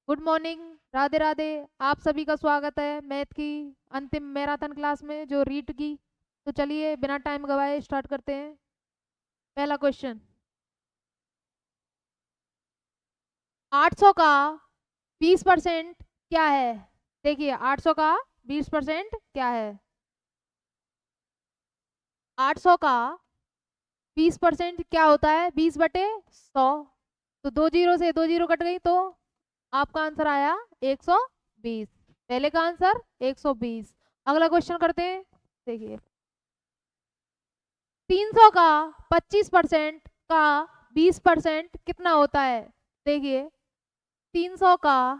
Good morning. Radhe Radhe. आप सभी का स्वागत है मैथ की अंतिम मैराथन क्लास में, जो रीट की। तो चलिए बिना टाइम गवाए स्टार्ट करते हैं। पहला क्वेश्चन, 800 का 20% क्या है? देखिए 800 का 20% क्या है? 800 का 20% क्या होता है? 20/100। तो दो जीरो से दो जीरो कट गई, तो आपका आंसर आया 120। पहले का आंसर 120। अगला क्वेश्चन करते हैं। देखिए 300 का 25% का 20% कितना होता है? देखिए 300 का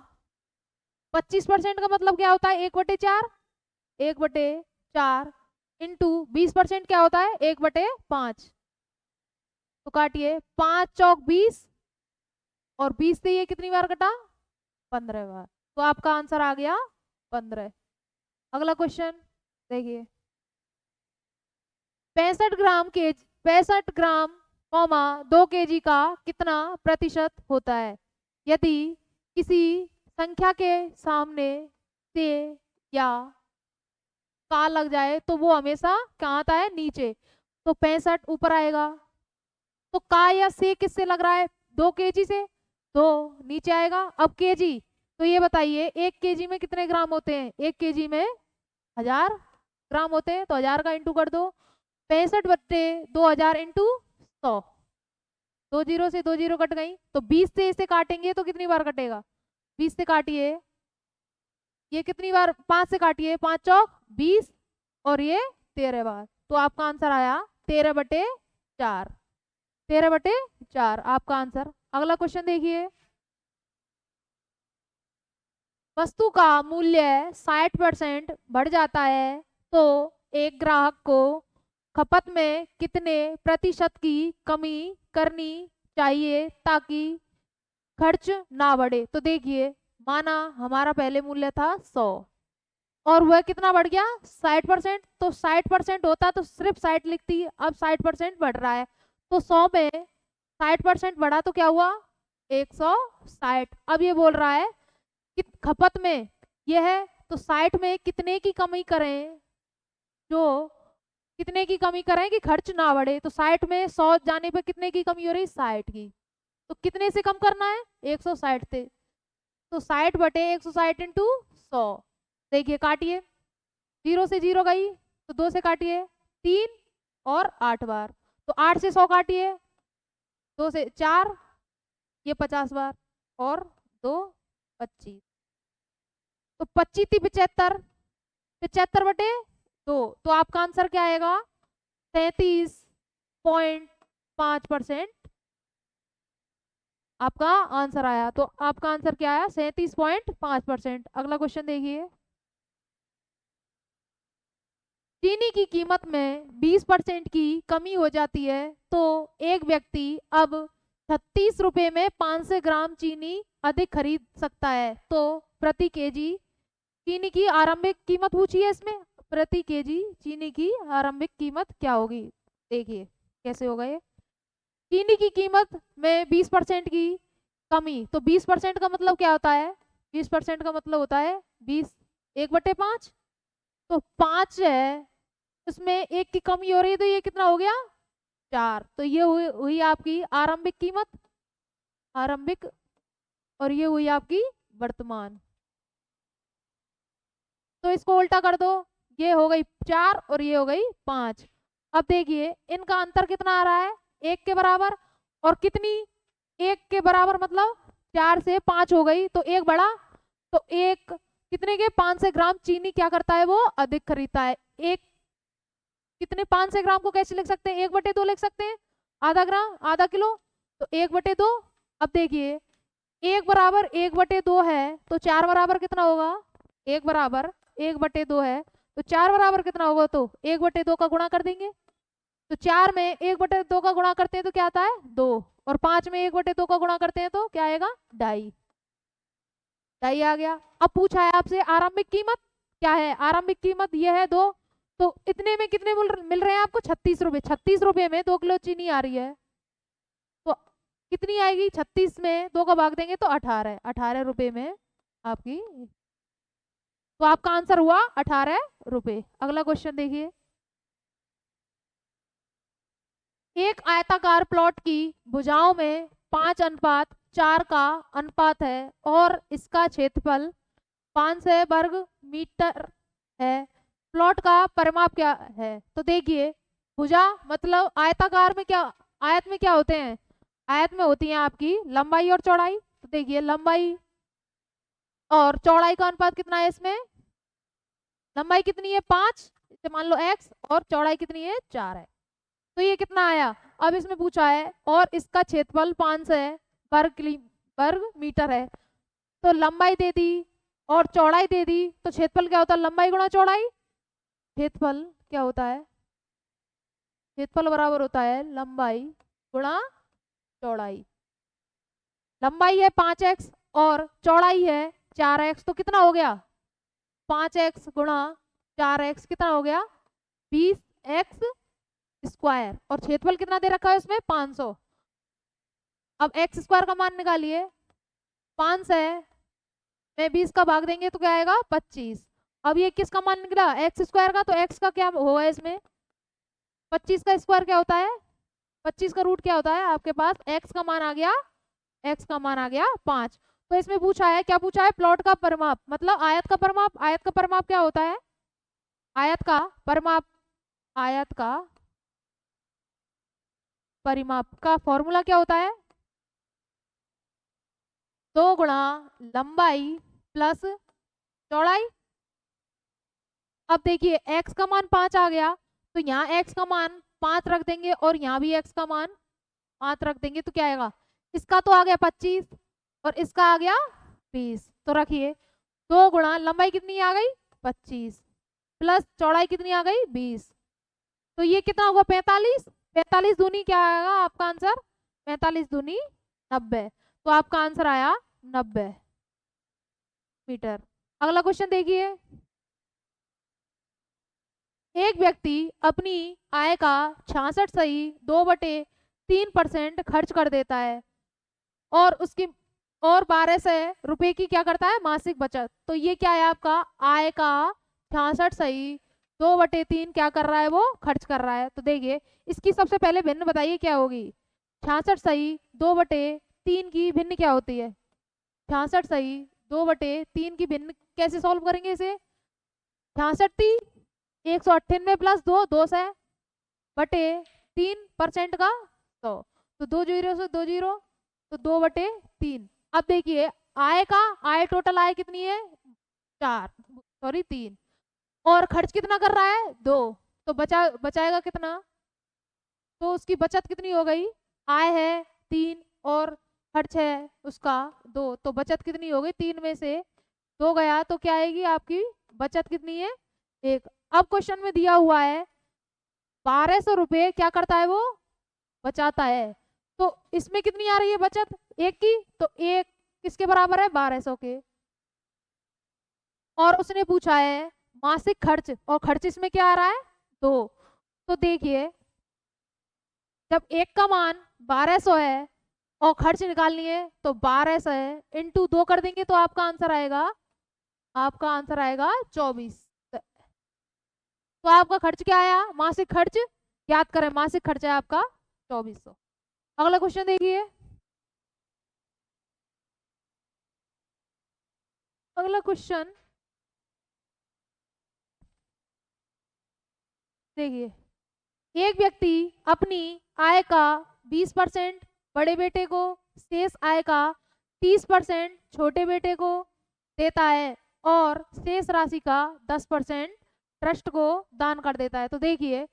25% का मतलब क्या होता है? 1/4। 1/4 इंटू 20% क्या होता है? 1/5। तो काटिए, 5 चौक 20 और 20 से ये कितनी बार कटा? 15 बार। तो आपका आंसर आ गया 15। अगला क्वेश्चन देखिए, 65 ग्राम 2 kg का कितना प्रतिशत होता है? यदि किसी संख्या के सामने से या का लग जाए तो वो हमेशा कहाँ आता है? नीचे। तो 65 ऊपर आएगा। तो का या से किससे लग रहा है? 2 kg से, तो नीचे आएगा। अब केजी, तो ये बताइए 1 kg में कितने ग्राम होते हैं? 1 kg में 1000 ग्राम होते हैं। तो 1000 का इंटू कर दो। 65/2000 इंटू 100। दो जीरो से दो जीरो कट गई, तो 20 से इसे काटेंगे तो कितनी बार कटेगा? 20 से काटिए, ये कितनी बार? 5 से काटिए, 5 चौक 20 और ये 13 बार। तो आपका आंसर आया 13/4। 13/4 आपका आंसर। अगला क्वेश्चन देखिए, वस्तु का मूल्य 60% बढ़ जाता है तो एक ग्राहक को खपत में कितने प्रतिशत की कमी करनी चाहिए ताकि खर्च ना बढ़े? तो देखिए, माना हमारा पहले मूल्य था 100 और वह कितना बढ़ गया? 60%। तो 60% होता तो सिर्फ 60 लिखती, अब 60% बढ़ रहा है। तो 100 में 60% बढ़ा तो क्या हुआ? 160। अब ये बोल रहा है कि खपत में यह है, तो 60 में कितने की कमी करें, जो कितने की कमी करें कि खर्च ना बढ़े? तो 60 में 100 जाने पे कितने की कमी हो रही? 60 की। तो कितने से कम करना है? 160 से। तो 60/160 इंटू 100। देखिए काटिए, जीरो से जीरो गई तो दो से काटिए, 3 और 8 बार। तो 8 से 100 काटिए, 2 से 4, ये 50 बार और 2 25। तो 25 × 3 = 75। 75/2। तो आपका आंसर क्या आएगा? 37.5% आपका आंसर आया। तो आपका आंसर क्या आया? 37.5%। अगला क्वेश्चन देखिए, चीनी की कीमत में 20% की कमी हो जाती है तो एक व्यक्ति अब 36 रुपए में 500 ग्राम चीनी अधिक खरीद सकता है। तो प्रति केजी चीनी की आरंभिक कीमत पूछी है इसमें। प्रति केजी चीनी की आरंभिक कीमत क्या होगी? देखिए कैसे होगा ये। चीनी की कीमत में 20% की कमी, तो 20% का मतलब क्या होता है? 20% का मतलब होता है 20, 1/5। तो 5 है, उसमें एक की कमी हो रही है, तो ये कितना हो गया? 4। तो ये हुई आपकी आरंभिक कीमत, आरंभिक, और ये हुई आपकी वर्तमान। तो इसको उल्टा कर दो, ये हो गई 4 और ये हो गई 5। अब देखिए इनका अंतर कितना आ रहा है? 1 के बराबर। और कितनी? 1 के बराबर मतलब 4 से 5 हो गई, तो 1 बढ़ा। तो एक कितने के? 500 ग्राम चीनी क्या करता है? वो अधिक खरीदता है। एक कितने? 500 ग्राम को कैसे लिख सकते हैं? 1/2 लिख सकते हैं, आधा ग्राम, आधा किलो। तो 1/2। अब देखिए 1 = 1/2 है, तो 4 बराबर कितना होगा? 1 = 1/2 है, तो 4 बराबर कितना होगा? तो 1/2 का गुणा कर देंगे। तो 4 में 1/2 का गुणा करते हैं तो क्या आता है? 2। और 5 में 1/2 का गुणा करते हैं तो क्या आएगा? 2.5। 2.5 आ गया। अब पूछा है आपसे आरंभिक कीमत क्या है? आरंभिक कीमत यह है 2। तो इतने में कितने मिल रहे हैं आपको? 36 रुपए। 36 रुपए में 2 किलो चीनी आ रही है। तो कितनी आएगी, 36 में 2 का भाग देंगे तो 18 रुपए में आपकी, तो आपका आंसर हुआ 18 रुपए। अगला क्वेश्चन देखिए, एक आयताकार प्लॉट की भुजाओं में 5:4 का अनुपात है और इसका क्षेत्रफल 500 वर्ग मीटर है, प्लॉट का परिमाप क्या है। तो देखिए, भुजा मतलब आयताकार में क्या, आयत में क्या होते हैं, आयत में होती है आपकी लंबाई और चौड़ाई। तो देखिए लंबाई और चौड़ाई का अनुपात कितना है इसमें, लंबाई कितनी है 5, इसे मान लो x, और चौड़ाई कितनी है 4 है। तो ये कितना आया, अब इसमें पूछा है और इसका क्षेत्रफल 500 है वर्ग मीटर है, तो लंबाई दे दी और चौड़ाई दे दी, तो क्षेत्रफल क्या होता है, लंबाई गुणा चौड़ाई। क्षेत्रफल क्या होता है, क्षेत्रफल बराबर होता है लंबाई गुणा चौड़ाई। लंबाई है 5x और चौड़ाई है 4x, तो कितना हो गया 5x गुणा 4x कितना हो गया 20x स्क्वायर, और क्षेत्रफल कितना दे रखा है उसमें 500। अब x स्क्वायर का मान निकालिए, 500 में 20 का भाग देंगे तो क्या आएगा 25। अब ये किसका मान निकला x स्क्वायर का, तो x का क्या होगा इसमें, 25 का स्क्वायर क्या होता है, 25 का रूट क्या होता है आपके पास, x का मान आ गया, x का मान आ गया 5। तो इसमें पूछा है, क्या पूछा है, प्लॉट का परिमाप मतलब आयत का परिमाप। आयत का परिमाप क्या होता है, आयत का परिमाप, आयत का परिमाप का फॉर्मूला क्या होता है, 2 गुणा लंबाई प्लस चौड़ाई। अब देखिए x का मान 5 आ गया, तो यहाँ x का मान 5 रख देंगे और यहाँ भी x का मान 5 रख देंगे, तो क्या आएगा, इसका तो आ गया 25 और इसका आ गया 20। तो रखिए 2 गुणा लंबाई कितनी आ गई 25 प्लस चौड़ाई कितनी आ गई 20, तो ये कितना होगा 45। 45 दूनी क्या आएगा आपका आंसर, 45 दूनी 90, तो आपका आंसर आया 90 मीटर। अगला क्वेश्चन देखिए, एक व्यक्ति अपनी आय का 66.2/3% खर्च कर देता है और उसकी और 1200 रुपए की क्या करता है मासिक बचत। तो ये क्या है आपका आय का 66/2/3 क्या कर रहा है, वो खर्च कर रहा है। तो देखिए इसकी सबसे पहले भिन्न बताइए क्या होगी, 66/2/3 की भिन्न क्या होती है, 66/2/3 की भिन्न कैसे सॉल्व करेंगे इसे, 66 198 प्लस 200 बटे 3% का 100, तो 2 जीरो से 2 जीरो, तो 2/3। अब देखिए आय का, आय टोटल आय कितनी है 3, और खर्च कितना कर रहा है 2, तो बचाएगा कितना, तो उसकी बचत कितनी हो गई, आय है 3 और खर्च है उसका 2, तो बचत कितनी हो गई, 3 में से 2 गया तो क्या आएगी आपकी बचत कितनी है 1। अब क्वेश्चन में दिया हुआ है 1200 रुपये क्या करता है वो बचाता है, तो इसमें कितनी आ रही है बचत 1 की, तो 1 किसके बराबर है 1200 के, और उसने पूछा है मासिक खर्च, और खर्च इसमें क्या आ रहा है 2। तो देखिए जब 1 का मान 1200 है और खर्च निकालनी है तो 1200 है इंटू 2 कर देंगे तो आपका आंसर आएगा, आपका आंसर आएगा 24। तो आपका खर्च क्या आया, मासिक खर्च याद करें, मासिक खर्च है आपका 2400। अगला क्वेश्चन देखिए, अगला क्वेश्चन देखिए, एक व्यक्ति अपनी आय का 20% बड़े बेटे को, शेष आय का 30% छोटे बेटे को देता है और शेष राशि का 10% ट्रस्ट को दान कर देता है। तो देखिए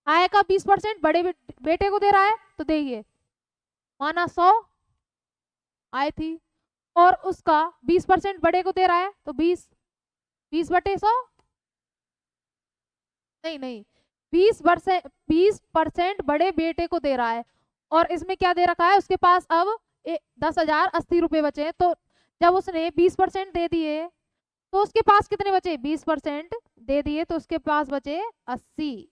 आय का 20% बड़े बेटे को दे रहा है, तो देखिए माना 100 आय थी और उसका 20% बड़े को दे रहा है, तो 20/100, नहीं 20% बड़े बेटे को दे रहा है और इसमें क्या दे रखा है उसके पास अब 10,080 रुपये बचे हैं। तो जब उसने 20% दे दिए तो उसके पास कितने बचे, 20% दे दिए तो उसके पास बचे 80,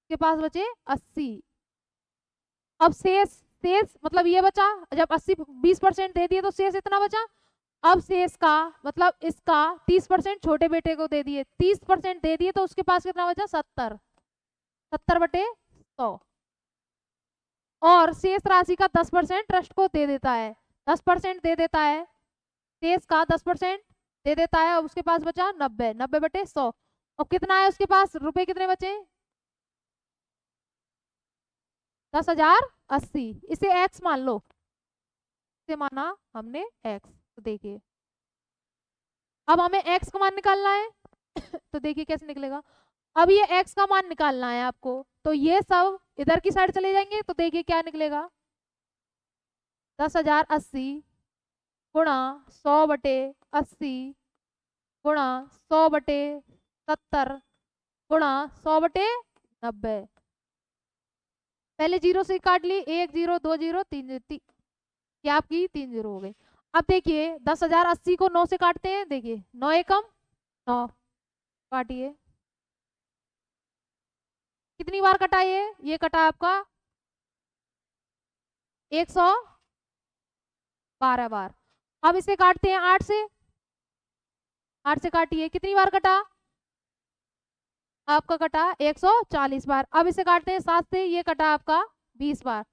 उसके पास बचे 80। अब शेष शेष मतलब ये बचा, जब 20% दे दिए तो शेष इतना बचा। अब शेष का मतलब इसका 30% छोटे बेटे को दे दिए, 30% दे दिए तो उसके पास कितना बचा 70/100। और शेष राशि का 10% ट्रस्ट को दे देता है, 10% दे देता है, शेष का 10% दे देता है। और उसके पास बचा 90/100। और कितना है उसके पास रुपए, कितने बचे 10,080। इसे एक्स मान लो, इसे माना हमने एक्स। तो देखिए अब हमें एक्स का मान निकालना है तो देखिए कैसे निकलेगा। अब ये एक्स का मान निकालना है आपको, तो ये सब इधर की साइड चले जाएंगे। तो देखिए क्या निकलेगा, 10,080 गुणा 100/80 गुणा 100/70 गुणा 100/90। पहले जीरो से काट ली, 1 0 2 0 3 0, ये आपकी 3 0 हो गई। अब देखिए 10,080 को 9 से काटते हैं, देखिए 9 एकम 9, काटिए। कितनी बार कटा ये कटा आपका 112 बार। अब इसे काटते हैं 8 से, 8 से काटिए, कितनी बार कटा आपका कटा 140 बार। अब इसे काटते हैं 7 से, ये कटा आपका 20 बार।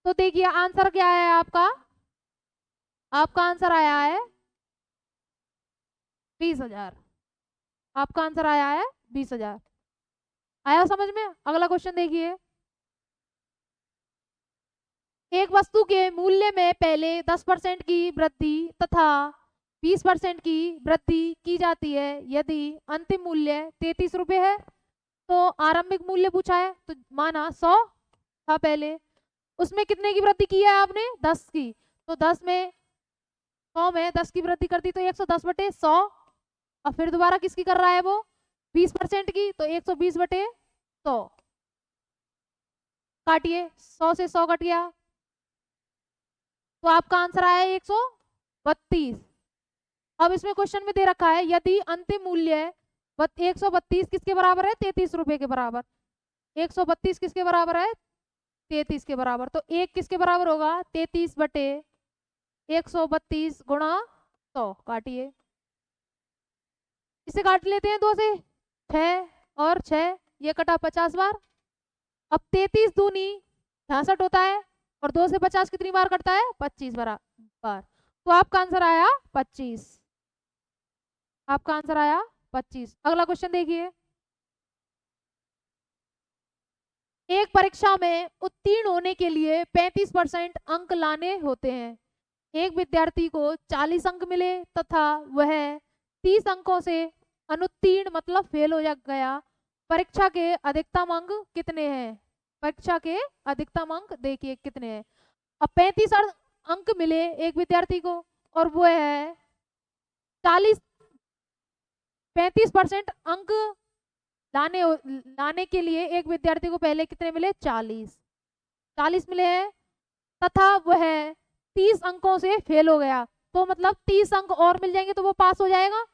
तो देखिए आंसर क्या है आपका, आपका आंसर आया है 20,000। आपका आंसर आया है 20,000। आया समझ में। अगला क्वेश्चन देखिए, एक वस्तु के मूल्य में पहले 10% की वृद्धि तथा 20% की वृद्धि की जाती है यदि अंतिम मूल्य 33 रुपए है। तो आरंभिक मूल्य पूछा है, तो माना 100 था पहले, उसमें कितने की वृद्धि की है आपने 10 की। तो 10 में 100 में 10 की वृद्धि कर दी तो 110/100। और फिर दोबारा किसकी कर रहा है वो 20% की, तो 120/100। काटिए, 100 से 100 कट गया, तो आपका आंसर आया 132। अब इसमें क्वेश्चन में दे रखा है यदि अंतिम मूल्य 132 किसके बराबर है 33 रुपए के बराबर। 132 किसके बराबर है 33 के बराबर। तो एक किसके बराबर होगा 33/132 गुणा 100। काटिए, इसे काट लेते हैं 2 से, 6 और 6, ये कटा 50 बार। अब 33 दूनी 66 होता है, और 2 से 50 कितनी बार कटता है 25 बार। तो आपका आंसर आया 25। आपका आंसर आया 25। अगला क्वेश्चन देखिए, एक परीक्षा में उत्तीर्ण होने के लिए 35% अंक लाने होते हैं। एक विद्यार्थी को 40 अंक मिले तथा वह 30 अंकों से अनुत्तीर्ण मतलब फेल हो गया। परीक्षा के अधिकतम अंक कितने हैं। परीक्षा के अधिकतम अंक देखिए कितने हैं। अब 35 अंक मिले एक विद्यार्थी को, और वो है 35% अंक लाने के लिए एक विद्यार्थी को पहले कितने मिले 40 मिले हैं, तथा वह 30 अंकों से फेल हो गया। तो मतलब 30 अंक और मिल जाएंगे तो वो पास हो जाएगा,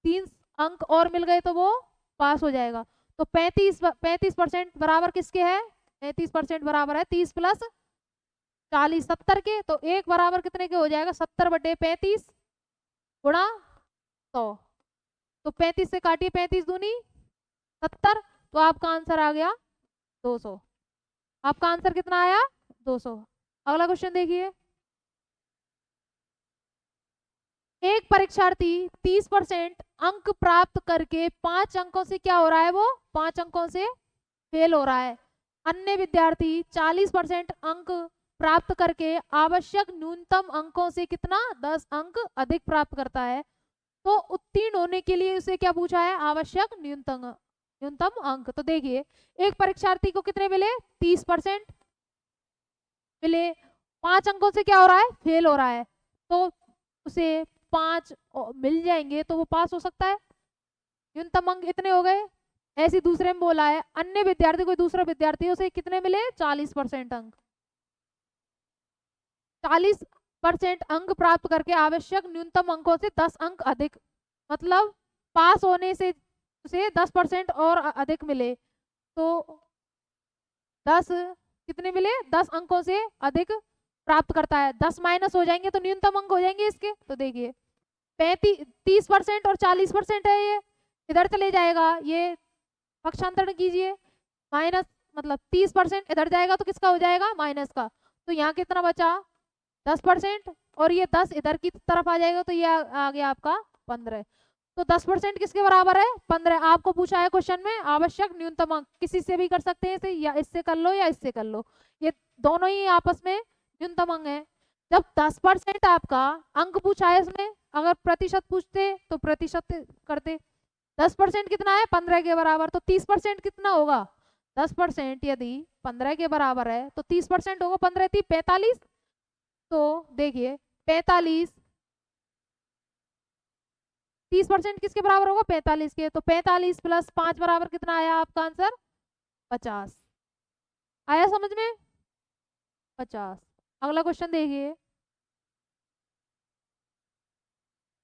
30 अंक और मिल गए तो वो पास हो जाएगा। तो 35% बराबर किसके है 35% बराबर है 30 + 40 70 के। तो एक बराबर कितने के हो जाएगा 70/35 गुणा 100। तो 35 से काटिए, 35 दूनी 70, तो आपका आंसर आ गया 200। आपका आंसर कितना आया 200। अगला क्वेश्चन देखिए, एक परीक्षार्थी 30% अंक प्राप्त करके 5 अंकों से क्या हो रहा है, वो 5 अंकों से फेल हो रहा है। अन्य विद्यार्थी 40% अंक प्राप्त करके आवश्यक न्यूनतम अंकों से कितना 10 अंक अधिक प्राप्त करता है। तो उत्तीर्ण होने के लिए उसे क्या पूछा है, आवश्यक न्यूनतम अंक। तो देखिए एक परीक्षार्थी को कितने मिले 30% मिले, 5 अंकों से क्या हो रहा है फेल हो रहा है, तो उसे 5 मिल जाएंगे तो वो पास हो सकता है। न्यूनतम अंक इतने हो गए। ऐसे दूसरे में बोला है अन्य विद्यार्थी, कोई दूसरा विद्यार्थी, उसे कितने मिले 40% अंक। 40% अंक प्राप्त करके आवश्यक न्यूनतम अंकों से 10 अंक अधिक, मतलब पास होने से उसे 10% और अधिक मिले। तो 10 कितने मिले, 10 अंकों से अधिक प्राप्त करता है। 10 माइनस हो जाएंगे तो न्यूनतम अंक हो जाएंगे इसके। तो देखिए 30% और 40% है, ये इधर चले जाएगा, ये पक्षांतरण कीजिए। माइनस मतलब 30% इधर जाएगा तो किसका हो जाएगा, माइनस का। तो यहाँ कितना बचा, 10%, और ये 10 इधर की तरफ आ जाएगा तो ये आ गया आपका 15। तो 10% किसके बराबर है, 15। आपको पूछा है क्वेश्चन में आवश्यक न्यूनतम अंक, किसी से भी कर सकते हैं इसे, या इससे कर लो या इससे कर लो, ये दोनों ही आपस में न्यूनतम अंक है। जब 10% आपका अंक पूछा है इसमें, अगर प्रतिशत पूछते तो प्रतिशत करते। 10% कितना है, 15 के बराबर, तो 30% कितना होगा, 10% यदि 15 के बराबर है तो 30% होगा 15 थी 45। तो देखिए 45, 30% किसके बराबर होगा, 45 के। तो 45 प्लस 5 बराबर कितना आया आपका आंसर, 50। आया समझ में, 50। अगला क्वेश्चन देखिए,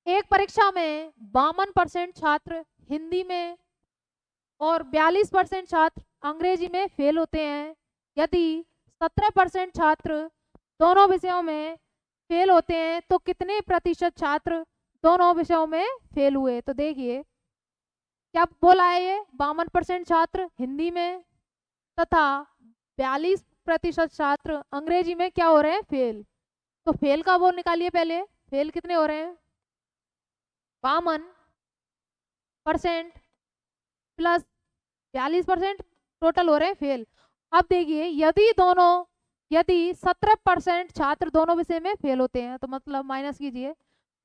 एक परीक्षा में 52% छात्र हिंदी में और 42% छात्र अंग्रेजी में फेल होते हैं। यदि 17% छात्र दोनों विषयों में फेल होते हैं तो कितने प्रतिशत छात्र दोनों विषयों में फेल हुए। तो देखिए क्या बोला है, ये 52% छात्र हिंदी में तथा 42% छात्र अंग्रेजी में क्या हो रहे हैं, फेल। तो फेल का वो निकालिए पहले, फेल कितने हो रहे हैं, 52% प्लस 42% टोटल हो रहे हैं फेल। अब देखिए यदि 17% छात्र दोनों विषय में फेल होते हैं, तो मतलब माइनस कीजिए,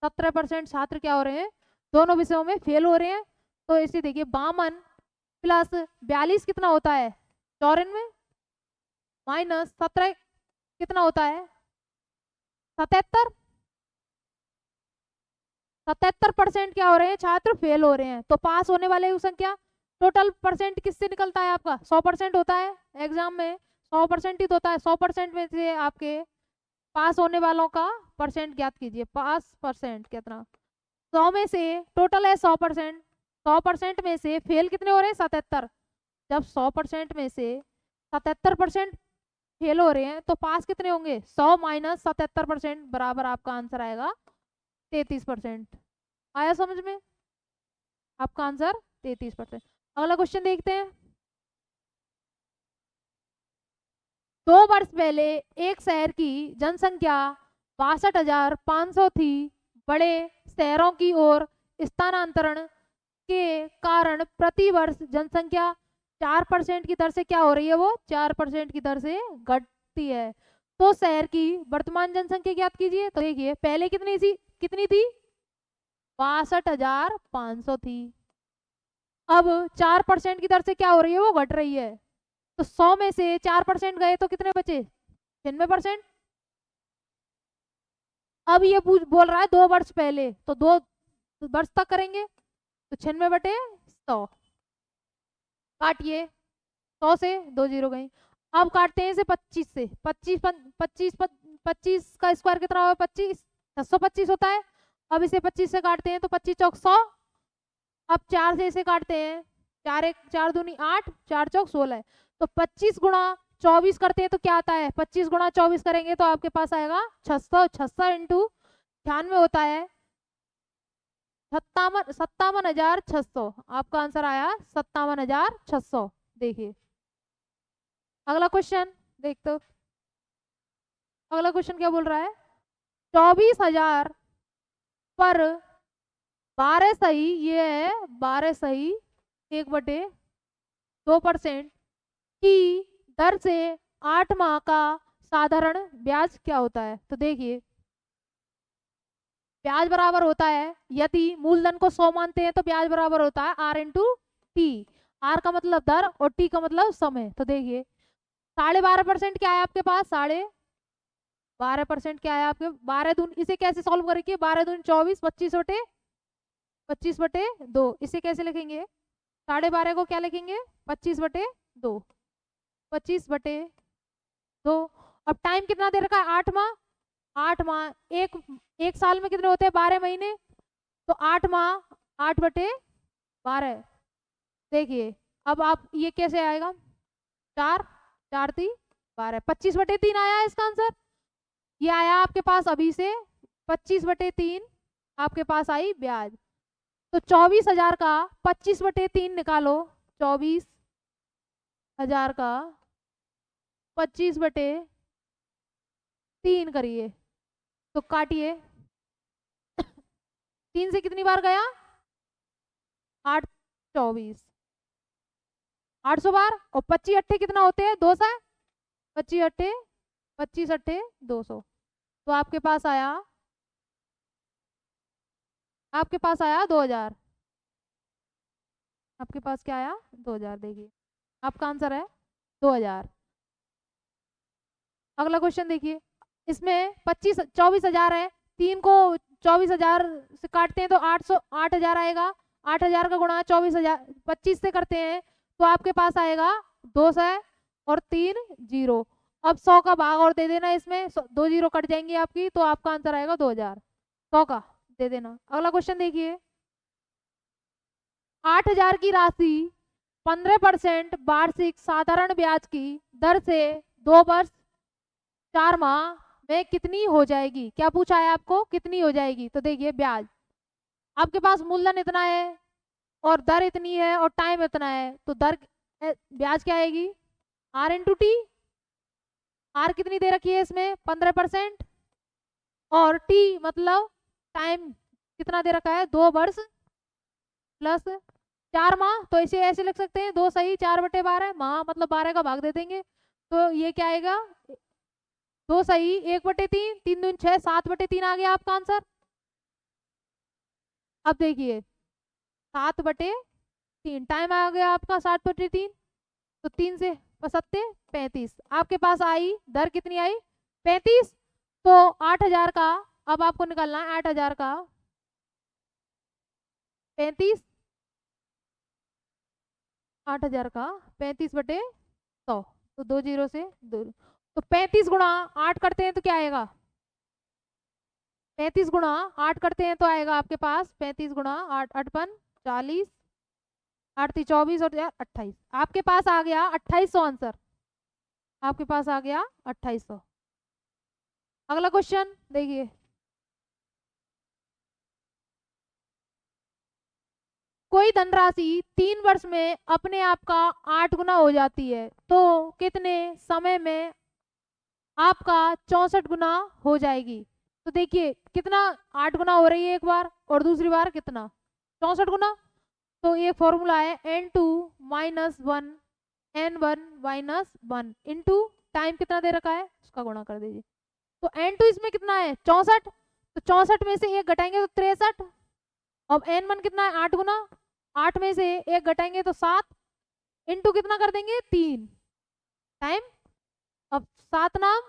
17% छात्र क्या हो रहे हैं, दोनों विषयों में फेल हो रहे हैं। तो इसे देखिए 52 प्लस 42 कितना होता है, 94, माइनस 17 कितना होता है, 77। 77% क्या हो रहे हैं, छात्र फेल हो रहे हैं। तो पास होने वाले की संख्या, टोटल परसेंट किससे निकलता है आपका, 100% होता है एग्जाम में, 100% ही तो होता है। 100% में से आपके पास होने वालों का परसेंट ज्ञात कीजिए। पास परसेंट कितना, 100 में से टोटल है 100%, 100% में से फेल कितने हो रहे हैं, 77। जब 100% में से 77% फेल हो रहे हैं तो पास कितने होंगे, 100 माइनस 77% बराबर आपका आंसर आएगा 33%। आया समझ में, आपका आंसर 33%। अगला क्वेश्चन देखते हैं, 2 वर्ष पहले एक शहर की जनसंख्या 62,500 थी। बड़े शहरों की ओर स्थानांतरण के कारण प्रति वर्ष जनसंख्या 4% की दर से क्या हो रही है, वो 4% की दर से घटती है। तो शहर की वर्तमान जनसंख्या ज्ञात कीजिए। तो देखिए पहले कितनी थी 62,500 थी, अब 4% की दर से क्या हो रही है, वो घट रही है। तो 100 में से 4% गए तो कितने बचे, 96%। अब ये बोल रहा है 2 वर्ष पहले, तो 2 वर्ष तक करेंगे, तो 96/100 काटिए, 100 से 2 जीरो गई। अब काटते हैं इसे 25 से, 25 का स्क्वायर कितना होगा, 25, 625 होता है। अब इसे 25 से काटते हैं तो 25 चौक 100। अब 4 से इसे काटते हैं, 4 दूनी 8, 4 चौक 16। तो 25 गुणा 24 करते हैं तो क्या आता है, 25 गुणा 24 करेंगे तो आपके पास आएगा 600। 600 इंटू 96 होता है 57,600। आपका आंसर आया 57,600। देखिए अगला क्वेश्चन देखते हो, अगला क्वेश्चन क्या बोल रहा है, 24,000 पर 12 सही, ये है 12 सही 1/2% की दर से 8 माह का साधारण ब्याज क्या होता है। तो देखिए ब्याज बराबर होता है, यदि मूलधन को 100 मानते हैं तो ब्याज बराबर होता है R इंटू टी। R का मतलब दर और T का मतलब समय। तो देखिए 12.5% क्या है आपके पास, 12.5% क्या है आपके, 12 दून, इसे कैसे सॉल्व करेंगे, 12 दून 24, 25/2। इसे कैसे लिखेंगे, 12.5 को क्या लिखेंगे, 25/2, 25/2। अब टाइम कितना दे रखा है, 8 माह। 8 माह, एक साल में कितने होते हैं, 12 महीने। तो 8 माह 8/12। देखिए अब आप ये कैसे आएगा, 4 4 3 12, 25/3 आया इसका आंसर। ये आया आपके पास अभी से 25/3 आपके पास आई ब्याज। तो 24,000 का 25/3 निकालो, 24,000 का 25/3 करिए तो काटिए। 3 से कितनी बार गया? 8, 24, 800 बार। और 25 अट्ठे कितना होते हैं? 200। 25 अट्ठे 200। तो आपके पास आया 2000। आपके पास क्या आया? 2000। देखिए आपका आंसर है 2000। अगला क्वेश्चन देखिए, इसमें 24,000 है, 3 को 24,000 से काटते हैं तो 8,000 आएगा। 8,000 का गुणा 24,000 25 से करते हैं तो आपके पास आएगा 200 और 3 जीरो। अब 100 का भाग और दे देना, इसमें 2 जीरो कट जाएंगे आपकी, तो आपका आंसर आएगा 2000। 100 का दे देना। अगला क्वेश्चन देखिए, 8,000 की राशि 15% वार्षिक साधारण ब्याज की दर से 2 वर्ष 4 माह में कितनी हो जाएगी? क्या पूछा है आपको? कितनी हो जाएगी? तो देखिए ब्याज आपके पास मूलधन इतना है और दर इतनी है और टाइम इतना है, तो दर ब्याज क्या आएगी? Are into T. आर कितनी दे रखी है इसमें? 15%। और टी मतलब टाइम कितना दे रखा है? 2 वर्ष प्लस 4 माह। तो इसे ऐसे लिख सकते हैं, 2 सही 4/12 माह मतलब 12 का भाग दे देंगे। तो ये क्या आएगा? 2 सही 1/3, 3 दूनी 6, 7/3 आ गया आपका आंसर। अब देखिए 7/3 टाइम आ गया आपका 7/3। तो 3 से 7 35। आपके पास आई दर कितनी आई? 35। तो 8,000 का अब आपको निकालना है, 8,000 का 35, 8,000 का 35/100। तो 2 जीरो से 2, तो 35 गुणा 8 करते हैं तो क्या आएगा? 35 गुणा 8 करते हैं तो आएगा आपके पास 35 गुणा 8, 8 40, 8 24 और 28। आपके पास आ गया 2800 आंसर। आपके पास आ गया 2800। अगला क्वेश्चन देखिए, कोई धनराशि 3 वर्ष में अपने आप का 8 गुना हो जाती है, तो कितने समय में आपका 64 गुना हो जाएगी? तो देखिए कितना 8 गुना हो रही है एक बार, और दूसरी बार कितना? 64 गुना। तो एक फॉर्मूला है n2 - 1 n1 - 1 इंटू टाइम कितना दे रखा है उसका गुणा कर दीजिए। तो n2 इसमें कितना है? 64। तो 64 में से एक घटाएंगे तो 63। अब n1 कितना है? 8 गुना। 8 में से एक घटाएंगे तो 7 इंटू कितना कर देंगे? 3 टाइम। अब 7 नाम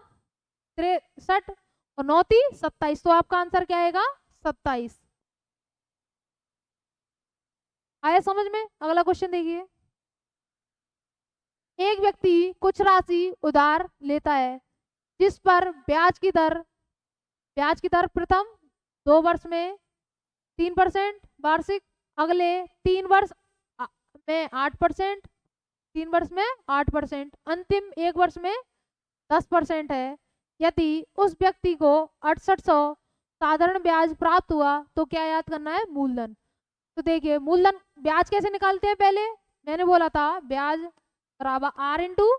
63 और 9 × 27। तो आपका आंसर क्या आएगा? 27। आया समझ में? अगला क्वेश्चन देखिए, एक व्यक्ति कुछ राशि उधार लेता है जिस पर ब्याज की दर प्रथम 2 वर्ष में 3% वार्षिक, अगले 3 वर्ष में 8%, 3 वर्ष में 8%, अंतिम 1 वर्ष में 10% है। यदि उस व्यक्ति को 6800 साधारण ब्याज प्राप्त हुआ तो क्या याद करना है? मूलधन। तो देखिए मूलधन ब्याज कैसे निकालते हैं? पहले मैंने बोला था ब्याज बराबर आर इंटू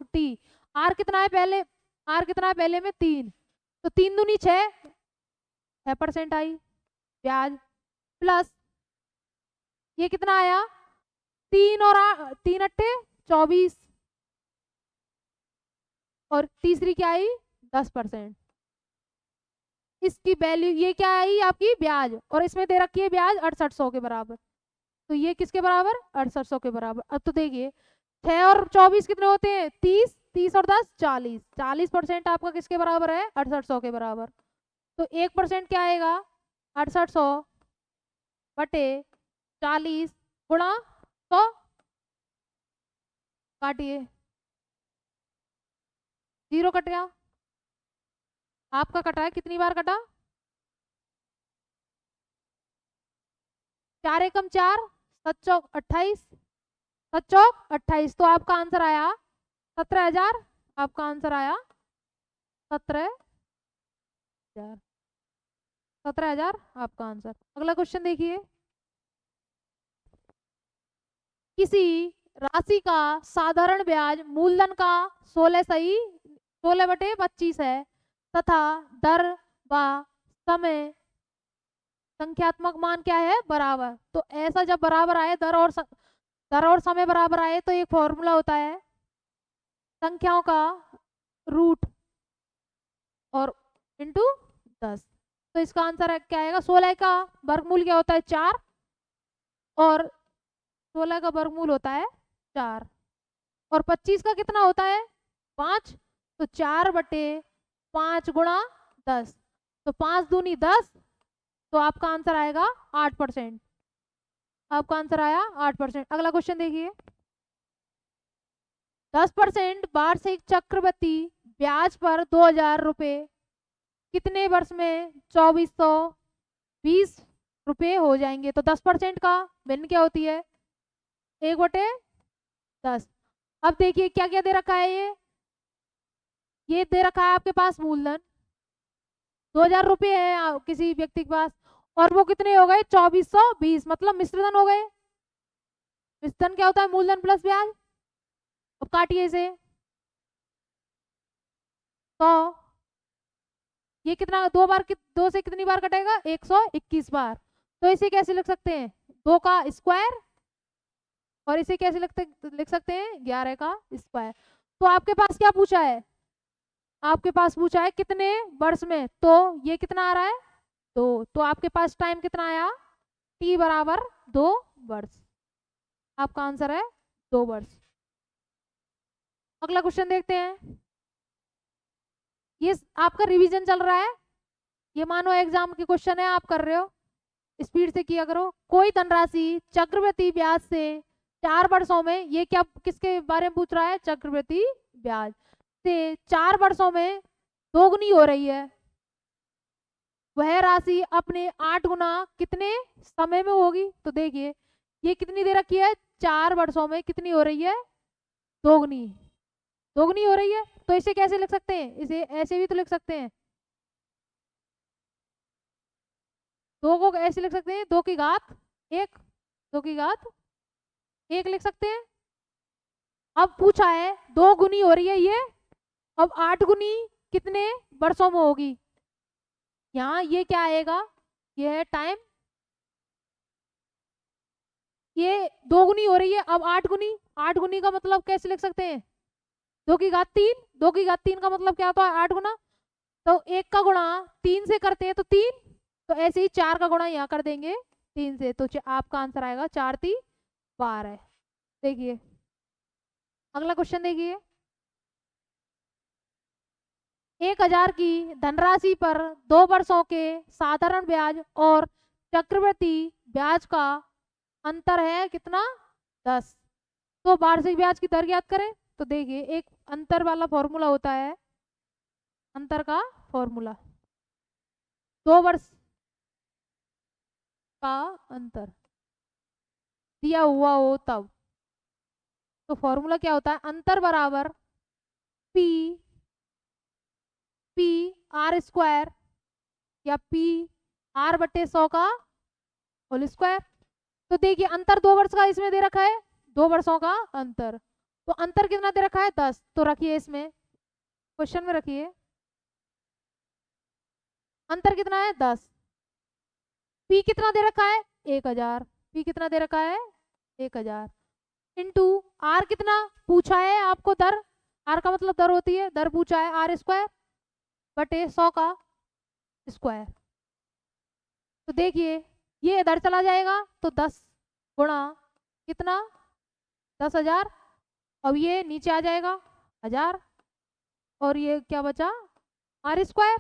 टी। आर कितना है पहले? आर कितना है पहले में? 3। तो 3 दूनी 6% आई ब्याज, प्लस ये कितना आया? 3 और 3 अट्ठे 24, और तीसरी क्या आई? 10%। इसकी वैल्यू ये क्या आई आपकी? ब्याज। और इसमें दे रखी है ब्याज 6800 के बराबर। तो ये किसके बराबर? 6800 के बराबर। अब तो देखिए 6 और 24 कितने होते हैं? 30, 30 और 10 40, 40% आपका किसके बराबर है? 6800 के बराबर। तो 1% क्या आएगा? 6800 बटे 40 गुणा 100, काटिए, 0 कट गया। आपका कटा है कितनी बार कटा? 4 एकम 4, 7 चौक 28, 7 चौक 28। तो आपका आंसर आया 17,000 आपका आंसर आया। 17,000 17,000 आपका आंसर। अगला क्वेश्चन देखिए, किसी राशि का साधारण ब्याज मूलधन का 16 है तथा दर व समय संख्यात्मक मान क्या है, बराबर। तो ऐसा जब बराबर आए, दर और समय बराबर आए, तो एक फॉर्मूला होता है संख्याओं का रूट और इंटू 10। तो इसका आंसर क्या आएगा, 16 का वर्गमूल क्या होता है, 4, और 16 का वर्गमूल होता है 4, और 25 का कितना होता है, 5। तो 4/5 गुणा 10, तो 5 दूनी 10, तो आपका आंसर आएगा 8%। आपका आंसर आया 8%। अगला क्वेश्चन देखिए, 10% वार्षिक चक्रवृद्धि ब्याज पर 2,000 रुपये कितने वर्ष में 2,420 रुपये हो जाएंगे। तो 10% का भिन्न क्या होती है, 1/10। अब देखिए क्या क्या दे रखा है, ये दे रखा है आपके पास मूलधन 2,000 रुपये है किसी व्यक्ति के पास, और वो कितने हो गए, 2,420, मतलब मिश्रधन हो गए। मिश्रधन क्या होता है, मूलधन प्लस ब्याज। अब काटिए इसे, तो ये कितना, 2 से कितनी बार कटेगा, 121 बार। तो इसे कैसे लिख सकते हैं, 2 का स्क्वायर, और इसे कैसे लिख सकते हैं, 11 का स्क्वायर। तो आपके पास क्या पूछा है, आपके पास पूछा है कितने वर्ष में, तो ये कितना आ रहा है, 2। तो आपके पास टाइम कितना आया, t बराबर 2 वर्ष। आपका आंसर है 2 वर्ष। अगला क्वेश्चन देखते हैं, ये आपका रिवीजन चल रहा है, ये मानो एग्जाम के क्वेश्चन है, आप कर रहे हो, स्पीड से किया करो। कोई धनराशि चक्रवृद्धि ब्याज से 4 वर्षों में, ये क्या किसके बारे में पूछ रहा है, चक्रवृद्धि ब्याज से 4 वर्षों में दोगुनी हो रही है, वह राशि अपने 8 गुना कितने समय में होगी। तो देखिए ये कितनी दे रखी है, 4 वर्षों में कितनी हो रही है, दोगुनी। दोगुनी हो रही है, तो इसे कैसे लिख सकते हैं, इसे ऐसे भी तो लिख सकते हैं, 2 को ऐसे लिख सकते हैं, 2 की घात 1, 2 की घात 1 लिख सकते हैं। अब पूछा है 2 गुनी हो रही है ये, अब 8 गुनी कितने वर्षों में होगी, यहाँ ये क्या आएगा, ये है टाइम, ये 2 गुनी हो रही है, अब 8 गुनी, 8 गुनी का मतलब कैसे लिख सकते हैं, 2 की घात 3, 2 की घात 3 का मतलब क्या होता है, 8 गुना। तो 1 का गुणा 3 से करते हैं तो 3, तो ऐसे ही 4 का गुणा यहाँ कर देंगे 3 से, तो आपका आंसर आएगा 4 3 12। देखिए अगला क्वेश्चन देखिए, 1,000 की धनराशि पर 2 वर्षों के साधारण ब्याज और चक्रवृद्धि ब्याज का अंतर है कितना, 10। तो वार्षिक ब्याज की दर ज्ञात करें। तो देखिए एक अंतर वाला फॉर्मूला होता है, अंतर का फॉर्मूला, 2 वर्ष का अंतर दिया हुआ हो तब, तो फॉर्मूला क्या होता है, अंतर बराबर पी आर स्क्वायर या पी r/100 का होल स्क्वायर। तो देखिए अंतर 2 वर्ष का इसमें दे रखा है, 2 वर्षों का अंतर, तो अंतर कितना दे रखा है, 10। तो रखिए इसमें क्वेश्चन में रखिए, अंतर कितना है, 10। पी कितना दे रखा है, 1,000, पी कितना दे रखा है, 1,000, इंटू आर कितना पूछा है आपको, दर, आर का मतलब दर होती है, दर पूछा है r²/100 का स्क्वायर। तो देखिए ये इधर चला जाएगा, तो 10 गुणा कितना, 10,000, अब ये नीचे आ जाएगा 1,000, और ये क्या बचा, r²।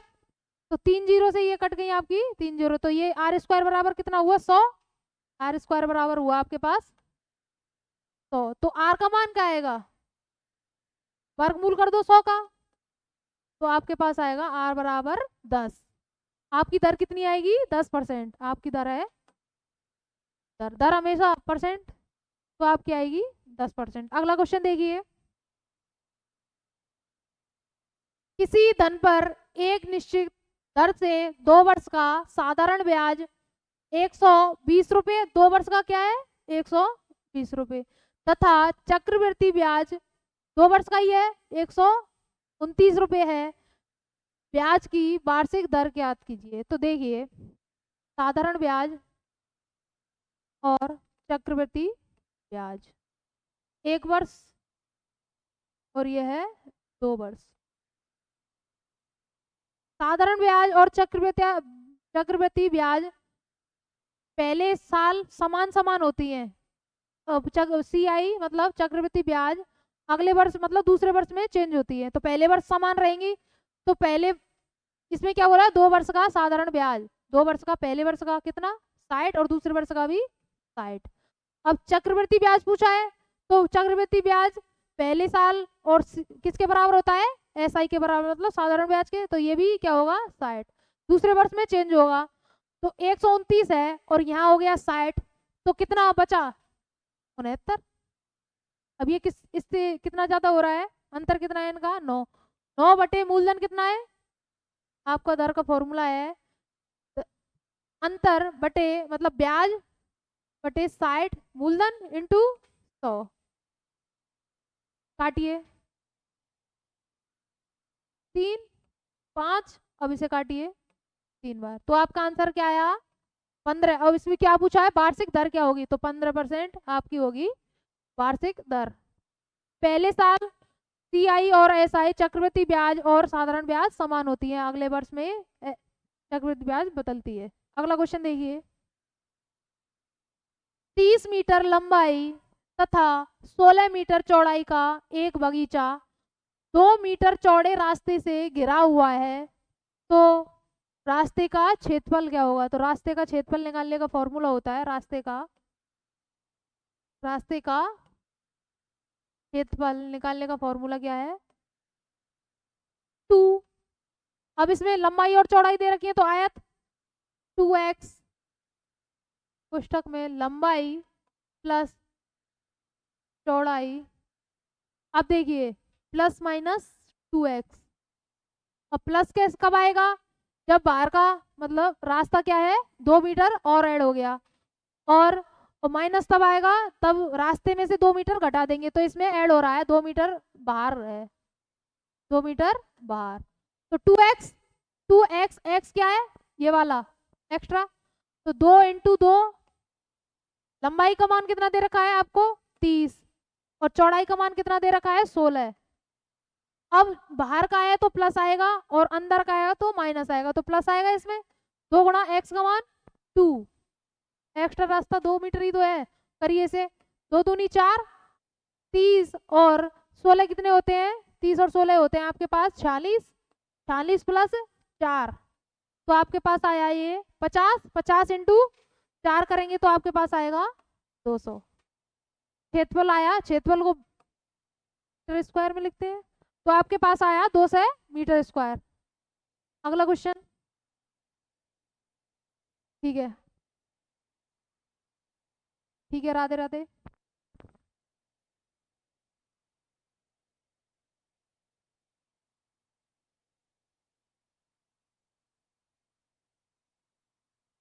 तो 3 जीरो से ये कट गई आपकी 3 जीरो, तो ये r² बराबर कितना हुआ, 100, r² बराबर हुआ आपके पास 100। तो r का मान क्या आएगा, वर्गमूल कर दो 100 का, तो आपके पास आएगा r बराबर 10। आपकी दर कितनी आएगी, 10%। आपकी दर है, दर हमेशा परसेंट, तो आपकी आएगी 10%। अगला क्वेश्चन देखिए, किसी धन पर एक निश्चित दर से 2 वर्ष का साधारण ब्याज 120 रुपये, 2 वर्ष का क्या है 120 रुपये, तथा चक्रवृद्धि ब्याज 2 वर्ष का ही है 129 रुपये है। ब्याज की वार्षिक दर ज्ञात कीजिए। तो देखिए साधारण ब्याज और चक्रवृद्धि ब्याज 1 वर्ष और यह है 2 वर्ष। साधारण ब्याज और चक्रवृद्धि ब्याज पहले साल समान समान होती हैं। अब CI मतलब चक्रवृद्धि ब्याज अगले वर्ष मतलब दूसरे वर्ष में चेंज होती है। तो पहले वर्ष समान रहेंगी। तो पहले इसमें क्या हो रहा है 2 वर्ष का साधारण ब्याज, 2 वर्ष का, पहले वर्ष का कितना 60 और दूसरे वर्ष का भी 60। अब चक्रवृद्धि ब्याज पूछा है तो चक्रवृद्धि ब्याज पहले साल और किसके बराबर होता है SI के बराबर, मतलब साधारण ब्याज के। तो ये भी क्या होगा 60, दूसरे वर्ष में चेंज होगा। तो 129 है और यहाँ हो गया 60, तो कितना बचा 69। अब ये इससे कितना ज्यादा हो रहा है, अंतर कितना है इनका 9, 9 बटे मूलधन कितना है, आपका दर का फॉर्मूला है अंतर बटे मतलब ब्याज बटे 60 मूलधन इंटू 100। काटिए 3 5, अब इसे काटिए 3 बार, तो आपका आंसर क्या आया 15। अब इसमें क्या पूछा है वार्षिक दर क्या होगी, तो 15% आपकी होगी वार्षिक दर। पहले साल CI और SI चक्रवृद्धि ब्याज और साधारण ब्याज समान होती है, अगले वर्ष में चक्रवृद्धि ब्याज बदलती है। अगला क्वेश्चन देखिए 30 मीटर लंबाई तथा 16 मीटर चौड़ाई का एक बगीचा 2 मीटर चौड़े रास्ते से घिरा हुआ है, तो रास्ते का क्षेत्रफल क्या होगा। तो रास्ते का क्षेत्रफल निकालने का फॉर्मूला होता है रास्ते का क्षेत्रफल निकालने का फॉर्मूला क्या है 2। अब इसमें लंबाई और चौड़ाई दे रखी है तो आयत 2x पुस्तक में लंबाई प्लस चौड़ाई। अब देखिए प्लस माइनस 2x, अब प्लस कैसे कब आएगा जब बाहर का मतलब रास्ता क्या है 2 मीटर और ऐड हो गया, और माइनस तब आएगा तब रास्ते में से 2 मीटर घटा देंगे, तो इसमें ऐड हो रहा है 2 मीटर बाहर है, 2 मीटर बाहर। तो 2x x क्या है ये वाला एक्स्ट्रा, तो 2 इंटू 2, लंबाई का मान कितना दे रखा है आपको 30 और चौड़ाई का मान कितना दे रखा है 16। अब बाहर का आया तो प्लस आएगा और अंदर का आएगा तो माइनस आएगा, तो प्लस आएगा इसमें 2 गुणा x का मान 2, एक्स्ट्रा रास्ता 2 मीटर ही तो है, करिए इसे 2 दूनी 4, 30 और 16 कितने होते हैं 30 और 16 होते हैं आपके पास 46, 46 प्लस 4, तो आपके पास आया ये 50, 50 इंटू 4 करेंगे तो आपके पास आएगा 200। क्षेत्रफल आया, क्षेत्रफल को मीटर स्क्वायर में लिखते हैं, तो आपके पास आया 200 मीटर स्क्वायर। अगला क्वेश्चन ठीक है, राधे राधे।